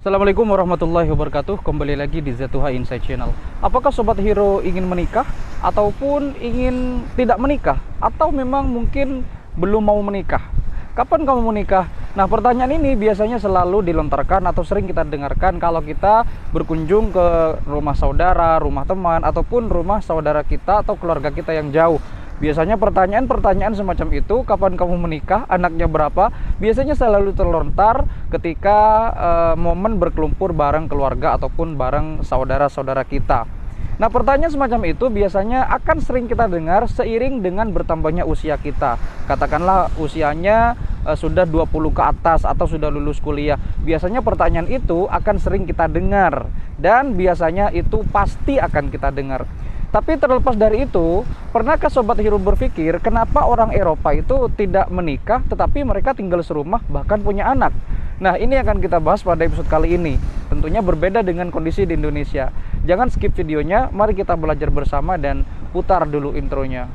Assalamualaikum warahmatullahi wabarakatuh. Kembali lagi di Z2H Insight Channel. Apakah Sobat Hero ingin menikah ataupun ingin tidak menikah, atau memang mungkin belum mau menikah? Kapan kamu menikah? Nah, pertanyaan ini biasanya selalu dilontarkan atau sering kita dengarkan kalau kita berkunjung ke rumah saudara, rumah teman, ataupun rumah saudara kita atau keluarga kita yang jauh. Biasanya pertanyaan-pertanyaan semacam itu, kapan kamu menikah, anaknya berapa, biasanya selalu terlontar ketika momen berkelumpur bareng keluarga ataupun bareng saudara-saudara kita. Nah, pertanyaan semacam itu biasanya akan sering kita dengar seiring dengan bertambahnya usia kita. Katakanlah usianya sudah 20 ke atas atau sudah lulus kuliah. Biasanya pertanyaan itu akan sering kita dengar, dan biasanya itu pasti akan kita dengar. Tapi terlepas dari itu, pernahkah Sobat Hero berpikir kenapa orang Eropa itu tidak menikah tetapi mereka tinggal serumah bahkan punya anak? Nah, ini akan kita bahas pada episode kali ini. Tentunya berbeda dengan kondisi di Indonesia. Jangan skip videonya, mari kita belajar bersama dan putar dulu intronya.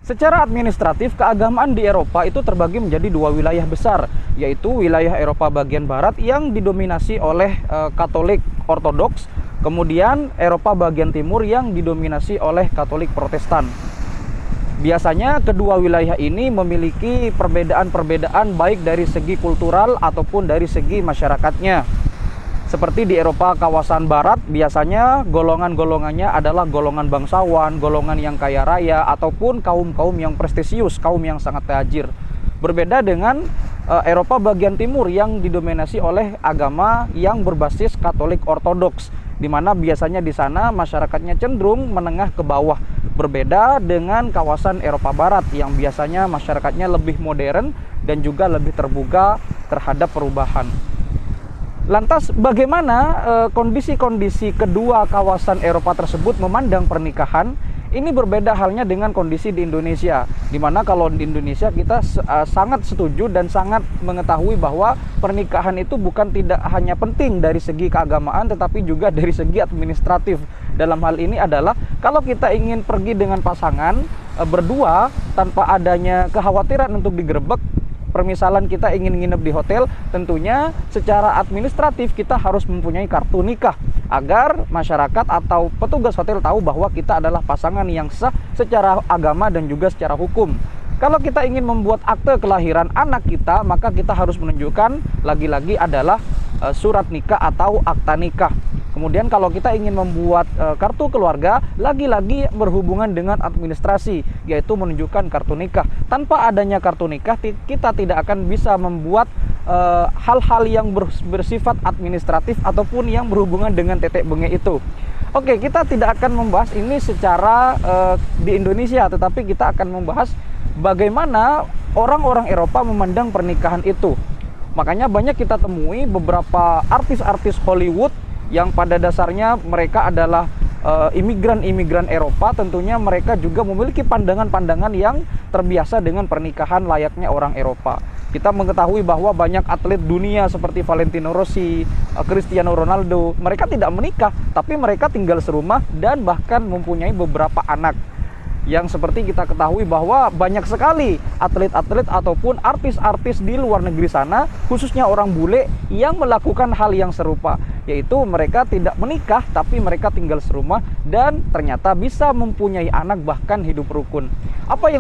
Secara administratif, keagamaan di Eropa itu terbagi menjadi dua wilayah besar, yaitu wilayah Eropa bagian barat yang didominasi oleh Katolik Ortodoks, kemudian Eropa bagian timur yang didominasi oleh Katolik Protestan. Biasanya kedua wilayah ini memiliki perbedaan-perbedaan baik dari segi kultural ataupun dari segi masyarakatnya. Seperti di Eropa kawasan barat, biasanya golongan-golongannya adalah golongan bangsawan, golongan yang kaya raya, ataupun kaum-kaum yang prestisius, kaum yang sangat tajir. Berbeda dengan Eropa bagian timur yang didominasi oleh agama yang berbasis Katolik Ortodoks, di mana biasanya di sana masyarakatnya cenderung menengah ke bawah. Berbeda dengan kawasan Eropa barat yang biasanya masyarakatnya lebih modern dan juga lebih terbuka terhadap perubahan. Lantas bagaimana kondisi-kondisi kedua kawasan Eropa tersebut memandang pernikahan? Ini berbeda halnya dengan kondisi di Indonesia, di mana kalau di Indonesia kita sangat setuju dan sangat mengetahui bahwa pernikahan itu bukan tidak hanya penting dari segi keagamaan, tetapi juga dari segi administratif. Dalam hal ini adalah kalau kita ingin pergi dengan pasangan berdua tanpa adanya kekhawatiran untuk digerebek, permisalan kita ingin nginep di hotel, tentunya secara administratif kita harus mempunyai kartu nikah agar masyarakat atau petugas hotel tahu bahwa kita adalah pasangan yang sah secara agama dan juga secara hukum. Kalau kita ingin membuat akte kelahiran anak kita, maka kita harus menunjukkan lagi-lagi adalah surat nikah atau akta nikah. Kemudian kalau kita ingin membuat kartu keluarga, lagi-lagi berhubungan dengan administrasi, yaitu menunjukkan kartu nikah. Tanpa adanya kartu nikah, kita tidak akan bisa membuat hal-hal yang bersifat administratif ataupun yang berhubungan dengan tetek bengek itu. Oke, kita tidak akan membahas ini secara di Indonesia, tetapi kita akan membahas bagaimana orang-orang Eropa memandang pernikahan itu. Makanya banyak kita temui beberapa artis-artis Hollywood yang pada dasarnya mereka adalah imigran-imigran Eropa. Tentunya mereka juga memiliki pandangan-pandangan yang terbiasa dengan pernikahan layaknya orang Eropa. Kita mengetahui bahwa banyak atlet dunia seperti Valentino Rossi, Cristiano Ronaldo, mereka tidak menikah, tapi mereka tinggal serumah dan bahkan mempunyai beberapa anak. Yang seperti kita ketahui bahwa banyak sekali atlet-atlet ataupun artis-artis di luar negeri sana, khususnya orang bule, yang melakukan hal yang serupa, yaitu mereka tidak menikah tapi mereka tinggal serumah dan ternyata bisa mempunyai anak bahkan hidup rukun. Apa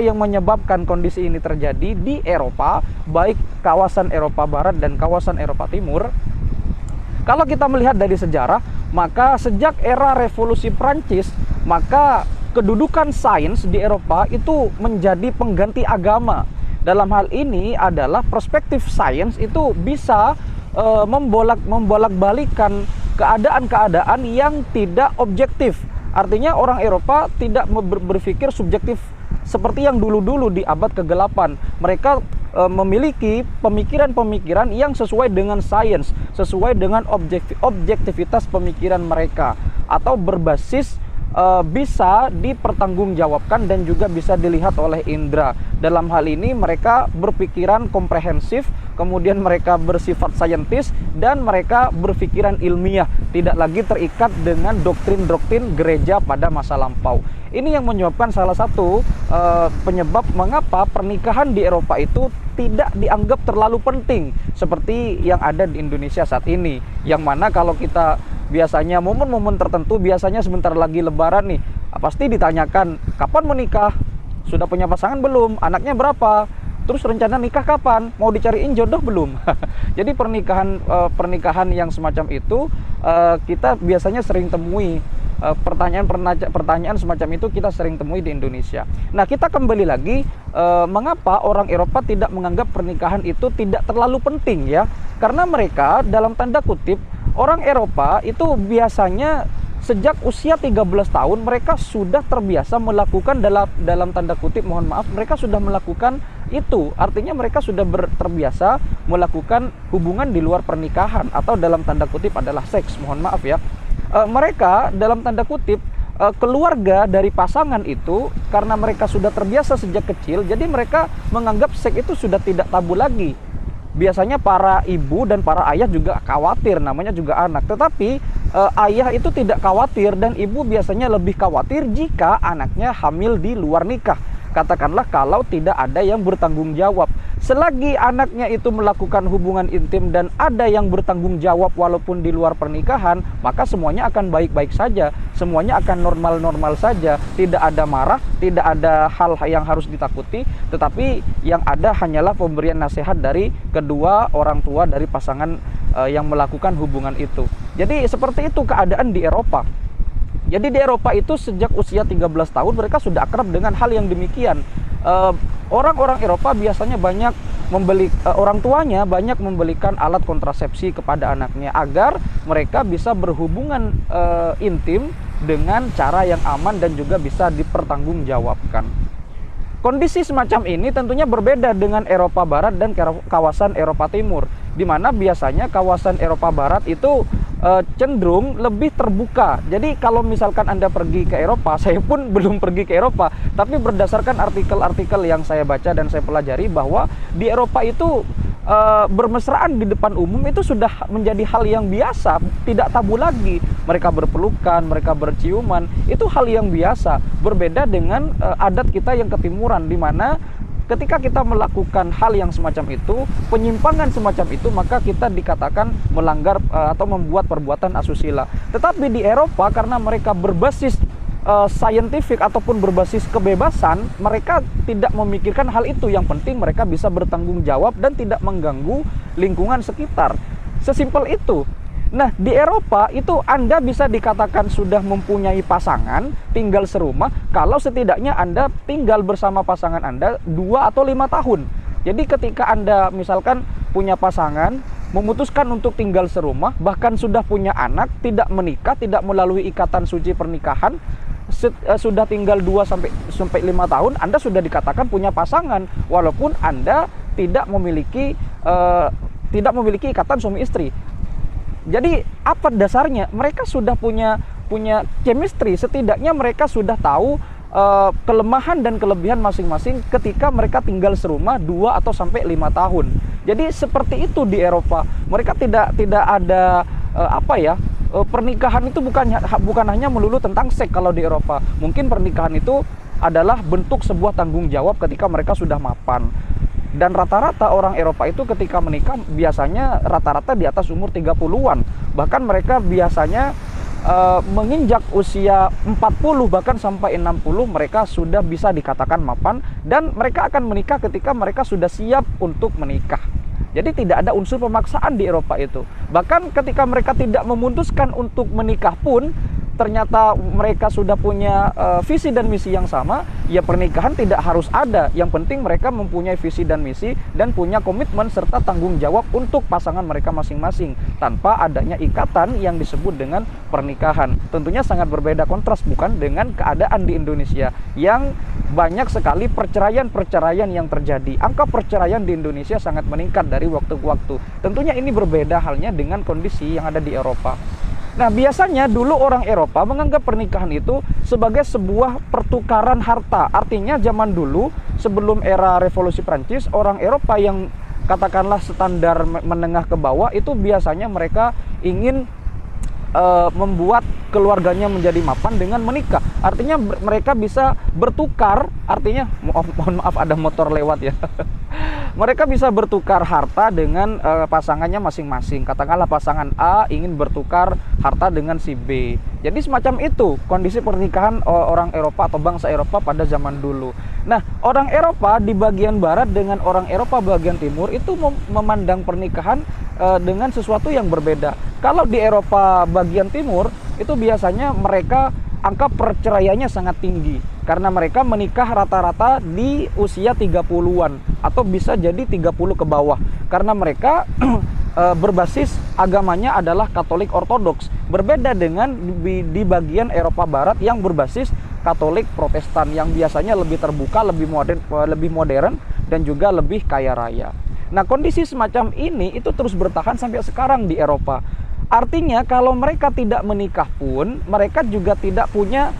yang menyebabkan kondisi ini terjadi di Eropa, baik kawasan Eropa Barat dan kawasan Eropa Timur? Kalau kita melihat dari sejarah, maka sejak era revolusi Prancis, maka kedudukan sains di Eropa itu menjadi pengganti agama. Dalam hal ini adalah perspektif sains itu bisa membolak-balikan keadaan-keadaan yang tidak objektif. Artinya orang Eropa tidak berpikir subjektif seperti yang dulu-dulu di abad ke-8. Mereka memiliki pemikiran-pemikiran yang sesuai dengan sains, sesuai dengan objektivitas pemikiran mereka, atau berbasis bisa dipertanggungjawabkan dan juga bisa dilihat oleh indera. Dalam hal ini mereka berpikiran komprehensif, kemudian mereka bersifat saintis, dan mereka berpikiran ilmiah, tidak lagi terikat dengan doktrin-doktrin gereja pada masa lampau. Ini yang menyebabkan salah satu penyebab mengapa pernikahan di Eropa itu tidak dianggap terlalu penting seperti yang ada di Indonesia saat ini, yang mana kalau kita biasanya momen-momen tertentu, biasanya sebentar lagi lebaran nih, pasti ditanyakan kapan menikah, sudah punya pasangan belum, anaknya berapa, terus rencana nikah kapan, mau dicariin jodoh belum. Jadi pernikahan yang semacam itu kita biasanya sering temui, pertanyaan semacam itu kita sering temui di Indonesia. Nah, kita kembali lagi, mengapa orang Eropa tidak menganggap pernikahan itu tidak terlalu penting ya, karena mereka dalam tanda kutip, orang Eropa itu biasanya sejak usia 13 tahun mereka sudah terbiasa melakukan dalam tanda kutip, mohon maaf, mereka sudah melakukan itu. Artinya mereka sudah terbiasa melakukan hubungan di luar pernikahan, atau dalam tanda kutip adalah seks, mohon maaf ya. Mereka dalam tanda kutip keluarga dari pasangan itu, karena mereka sudah terbiasa sejak kecil, jadi mereka menganggap seks itu sudah tidak tabu lagi. Biasanya para ibu dan para ayah juga khawatir, namanya juga anak. Tetapi ayah itu tidak khawatir, dan ibu biasanya lebih khawatir jika anaknya hamil di luar nikah. Katakanlah kalau tidak ada yang bertanggung jawab. Selagi anaknya itu melakukan hubungan intim dan ada yang bertanggung jawab walaupun di luar pernikahan, maka semuanya akan baik-baik saja. Semuanya akan normal-normal saja. Tidak ada marah, tidak ada hal yang harus ditakuti. Tetapi yang ada hanyalah pemberian nasihat dari kedua orang tua dari pasangan yang melakukan hubungan itu. Jadi seperti itu keadaan di Eropa. Jadi di Eropa itu sejak usia 13 tahun mereka sudah akrab dengan hal yang demikian. Orang-orang Eropa biasanya banyak orang tuanya banyak membelikan alat kontrasepsi kepada anaknya agar mereka bisa berhubungan intim dengan cara yang aman dan juga bisa dipertanggungjawabkan. Kondisi semacam ini tentunya berbeda dengan Eropa Barat dan kawasan Eropa Timur, di mana biasanya kawasan Eropa Barat itu cenderung lebih terbuka. Jadi kalau misalkan Anda pergi ke Eropa, saya pun belum pergi ke Eropa, tapi berdasarkan artikel-artikel yang saya baca dan saya pelajari bahwa di Eropa itu bermesraan di depan umum itu sudah menjadi hal yang biasa, tidak tabu lagi. Mereka berpelukan, mereka berciuman, itu hal yang biasa. Berbeda dengan adat kita yang ketimuran, di mana ketika kita melakukan hal yang semacam itu, penyimpangan semacam itu, maka kita dikatakan melanggar atau membuat perbuatan asusila. Tetapi di Eropa, karena mereka berbasis saintifik ataupun berbasis kebebasan, mereka tidak memikirkan hal itu. Yang penting mereka bisa bertanggung jawab dan tidak mengganggu lingkungan sekitar. Sesimpel itu. Nah, di Eropa itu Anda bisa dikatakan sudah mempunyai pasangan, tinggal serumah, kalau setidaknya Anda tinggal bersama pasangan Anda 2 atau 5 tahun. Jadi ketika Anda misalkan punya pasangan, memutuskan untuk tinggal serumah, bahkan sudah punya anak, tidak menikah, tidak melalui ikatan suci pernikahan, sudah tinggal 2 sampai 5 tahun, Anda sudah dikatakan punya pasangan, walaupun Anda tidak memiliki ikatan suami istri. Jadi apa dasarnya? Mereka sudah punya chemistry, setidaknya mereka sudah tahu kelemahan dan kelebihan masing-masing ketika mereka tinggal serumah 2 atau sampai 5 tahun. Jadi seperti itu di Eropa. Mereka tidak ada pernikahan itu bukan hanya melulu tentang seks kalau di Eropa. Mungkin pernikahan itu adalah bentuk sebuah tanggung jawab ketika mereka sudah mapan. Dan rata-rata orang Eropa itu ketika menikah biasanya rata-rata di atas umur 30-an. Bahkan mereka biasanya menginjak usia 40 bahkan sampai 60 mereka sudah bisa dikatakan mapan, dan mereka akan menikah ketika mereka sudah siap untuk menikah. Jadi tidak ada unsur pemaksaan di Eropa itu. Bahkan ketika mereka tidak memutuskan untuk menikah pun, ternyata mereka sudah punya visi dan misi yang sama, ya pernikahan tidak harus ada. Yang penting mereka mempunyai visi dan misi dan punya komitmen serta tanggung jawab untuk pasangan mereka masing-masing, tanpa adanya ikatan yang disebut dengan pernikahan. Tentunya sangat berbeda kontras bukan dengan keadaan di Indonesia yang banyak sekali perceraian-perceraian yang terjadi. Angka perceraian di Indonesia sangat meningkat dari waktu ke waktu. Tentunya ini berbeda halnya dengan kondisi yang ada di Eropa. Nah, biasanya dulu orang Eropa menganggap pernikahan itu sebagai sebuah pertukaran harta. Artinya zaman dulu sebelum era revolusi Prancis, orang Eropa yang katakanlah standar menengah ke bawah itu biasanya mereka ingin membuat keluarganya menjadi mapan dengan menikah. Artinya mereka bisa bertukar, artinya mohon maaf ada motor lewat ya. Mereka bisa bertukar harta dengan pasangannya masing-masing. Katakanlah pasangan A ingin bertukar harta dengan si B. Jadi semacam itu kondisi pernikahan orang Eropa atau bangsa Eropa pada zaman dulu. Nah, orang Eropa di bagian barat dengan orang Eropa bagian timur itu memandang pernikahan dengan sesuatu yang berbeda. Kalau di Eropa bagian timur itu biasanya mereka angka perceraiannya sangat tinggi karena mereka menikah rata-rata di usia 30-an atau bisa jadi 30 ke bawah karena mereka berbasis agamanya adalah Katolik Ortodoks. Berbeda dengan di bagian Eropa Barat yang berbasis Katolik Protestan yang biasanya lebih terbuka, lebih modern dan juga lebih kaya raya. Nah, kondisi semacam ini itu terus bertahan sampai sekarang di Eropa. Artinya kalau mereka tidak menikah pun mereka juga tidak punya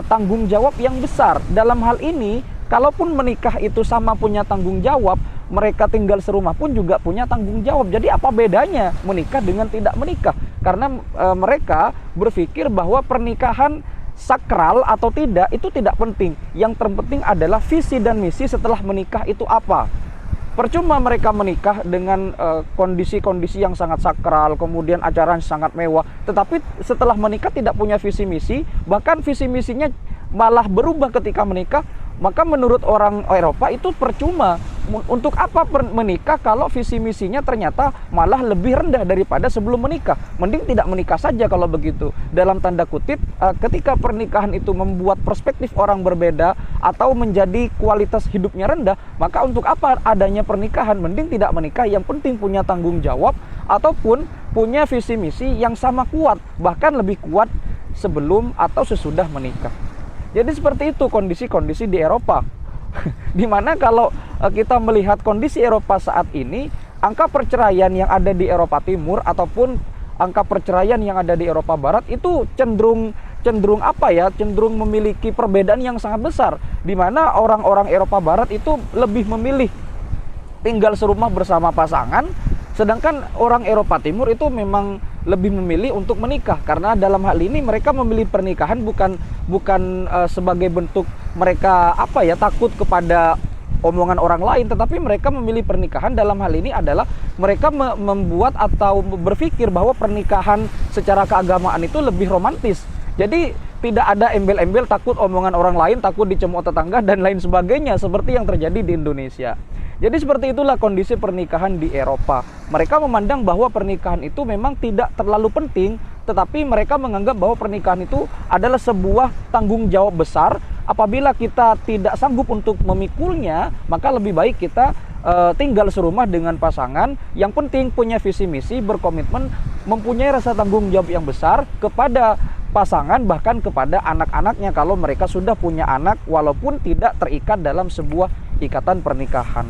tanggung jawab yang besar. Dalam hal ini, kalaupun menikah itu sama punya tanggung jawab, mereka tinggal serumah pun juga punya tanggung jawab. Jadi apa bedanya menikah dengan tidak menikah? Karena mereka berpikir bahwa pernikahan sakral atau tidak itu tidak penting. Yang terpenting adalah visi dan misi setelah menikah itu apa. Percuma mereka menikah dengan kondisi-kondisi yang sangat sakral, kemudian acara yang sangat mewah, tetapi setelah menikah tidak punya visi misi, bahkan visi misinya malah berubah ketika menikah. Maka menurut orang Eropa itu percuma. Untuk apa menikah kalau visi misinya ternyata malah lebih rendah daripada sebelum menikah? Mending tidak menikah saja kalau begitu. Dalam tanda kutip, ketika pernikahan itu membuat perspektif orang berbeda atau menjadi kualitas hidupnya rendah, maka untuk apa adanya pernikahan? Mending tidak menikah, yang penting punya tanggung jawab ataupun punya visi misi yang sama kuat, bahkan lebih kuat sebelum atau sesudah menikah. Jadi seperti itu kondisi-kondisi di Eropa. Dimana kalau kita melihat kondisi Eropa saat ini, angka perceraian yang ada di Eropa Timur ataupun angka perceraian yang ada di Eropa Barat itu cenderung memiliki perbedaan yang sangat besar. Dimana orang-orang Eropa Barat itu lebih memilih tinggal serumah bersama pasangan, sedangkan orang Eropa Timur itu memang lebih memilih untuk menikah. Karena dalam hal ini mereka memilih pernikahan bukan sebagai bentuk mereka takut kepada omongan orang lain, tetapi mereka memilih pernikahan dalam hal ini adalah mereka membuat atau berpikir bahwa pernikahan secara keagamaan itu lebih romantis. Jadi tidak ada embel-embel takut omongan orang lain, takut dicemooh tetangga dan lain sebagainya seperti yang terjadi di Indonesia. Jadi seperti itulah kondisi pernikahan di Eropa. Mereka memandang bahwa pernikahan itu memang tidak terlalu penting, tetapi mereka menganggap bahwa pernikahan itu adalah sebuah tanggung jawab besar. Apabila kita tidak sanggup untuk memikulnya, maka lebih baik kita tinggal serumah dengan pasangan. Yang penting punya visi misi, berkomitmen, mempunyai rasa tanggung jawab yang besar kepada pasangan, bahkan kepada anak-anaknya kalau mereka sudah punya anak, walaupun tidak terikat dalam sebuah ikatan pernikahan.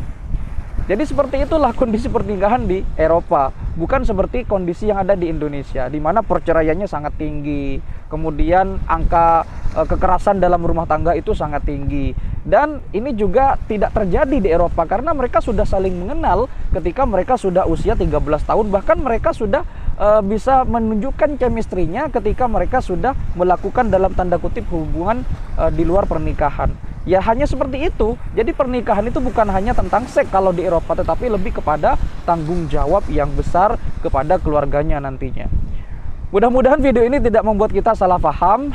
Jadi seperti itulah kondisi pernikahan di Eropa, bukan seperti kondisi yang ada di Indonesia, di mana perceraiannya sangat tinggi, kemudian angka kekerasan dalam rumah tangga itu sangat tinggi. Dan ini juga tidak terjadi di Eropa karena mereka sudah saling mengenal ketika mereka sudah usia 13 tahun, bahkan mereka sudah bisa menunjukkan chemistry-nya ketika mereka sudah melakukan dalam tanda kutip hubungan di luar pernikahan. Ya hanya seperti itu. Jadi pernikahan itu bukan hanya tentang seks kalau di Eropa, tetapi lebih kepada tanggung jawab yang besar kepada keluarganya nantinya. Mudah-mudahan video ini tidak membuat kita salah paham.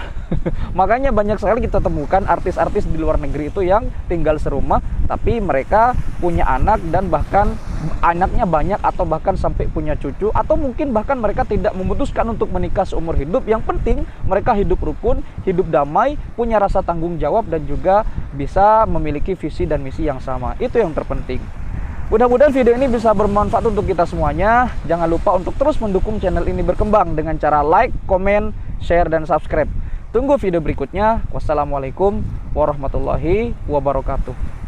Makanya banyak sekali kita temukan artis-artis di luar negeri itu yang tinggal serumah, tapi mereka punya anak dan bahkan anaknya banyak atau bahkan sampai punya cucu, atau mungkin bahkan mereka tidak memutuskan untuk menikah seumur hidup. Yang penting mereka hidup rukun, hidup damai, punya rasa tanggung jawab dan juga bisa memiliki visi dan misi yang sama. Itu yang terpenting. Mudah-mudahan video ini bisa bermanfaat untuk kita semuanya. Jangan lupa untuk terus mendukung channel ini berkembang dengan cara like, komen, share, dan subscribe. Tunggu video berikutnya. Wassalamualaikum warahmatullahi wabarakatuh.